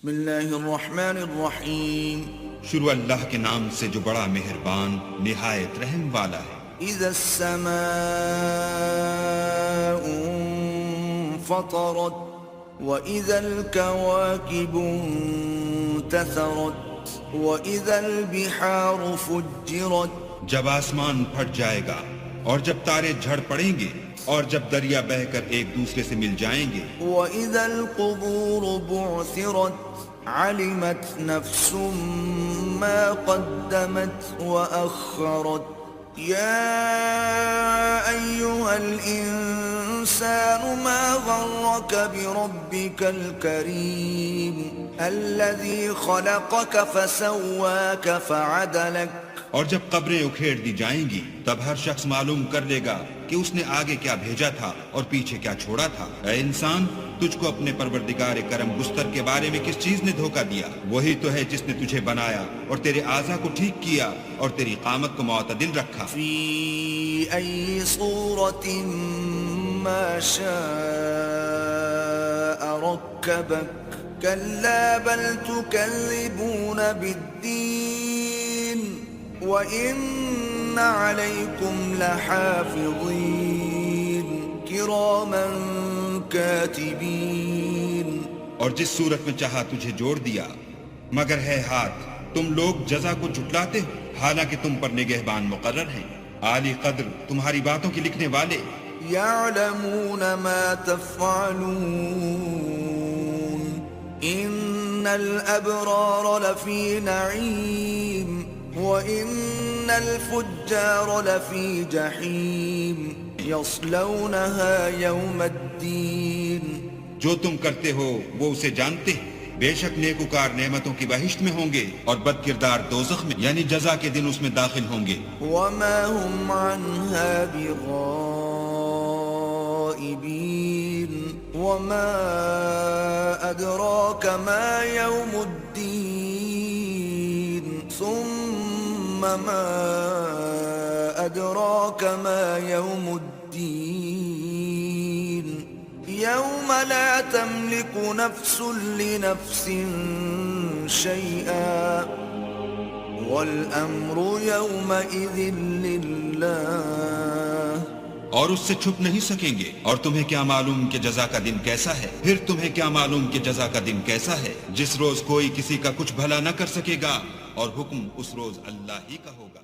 بسم اللہ الرحمن الرحیم. شروع اللہ کے نام سے جو بڑا مہربان نہایت رحم والا ہے. اذا السماء انفطرت واذا الكواكب انتثرت واذا البحار فجرت. جب آسمان پھٹ جائے گا اور جب تارے جھڑ پڑیں گے اور جب دریا بہہ کر ایک دوسرے سے مل جائیں گے. واذا القبور بعثرت علمت نفس ما قدمت واخرت. يا أيها الإنسان ما غرك بربك الكريم الذي خلقك فسواك فعدلك. اور جب قبریں اکھیڑ دی جائیں گی تب ہر شخص معلوم کر لے گا کہ اس نے آگے کیا بھیجا تھا اور پیچھے کیا چھوڑا تھا. اے انسان، تجھ کو اپنے پروردگار کرم گستر کے بارے میں کس چیز نے دھوکہ دیا؟ وہی تو ہے جس نے تجھے بنایا اور تیرے اعضاء کو ٹھیک کیا اور تیری قامت کو معتدل رکھا. في أي صورة ما شاء ركبك كلا بل تكذبون بالدين وإن عليكم لحافظين كراما كاتبين. اور جس صورت میں چاہا تجھے جوڑ دیا، مگر ہے ہاتھ تم لوگ جزا کو جھٹلاتے ہو حالانکہ تم پر نگہبان مقرر ہیں، عالی قدر تمہاری باتوں کی لکھنے والے. يعلمون ما تفعلون إن الأبرار لفي نعيم وإن الفجار لفي جحيم يصلونها يوم الدين. جو تم کرتے ہو وہ اسے جانتے ہیں. بے شک نیکوکار نعمتوں کی بہشت میں ہوں گے اور بد کردار دوزخ میں، یعنی جزا کے دن اس میں داخل ہوں گے. وما هم عنها بغائبين وما أدراك ما يوم الدين ثم ما أدراك ما يوم الدين يوم لا تملك نفس لنفس شيئا والأمر يومئذ لله. اور اس سے چھپ نہیں سکیں گے. اور تمہیں کیا معلوم کہ جزا کا دن کیسا ہے؟ پھر تمہیں کیا معلوم کہ جزا کا دن کیسا ہے؟ جس روز کوئی کسی کا کچھ بھلا نہ کر سکے گا اور حکم اس روز اللہ ہی کا ہوگا.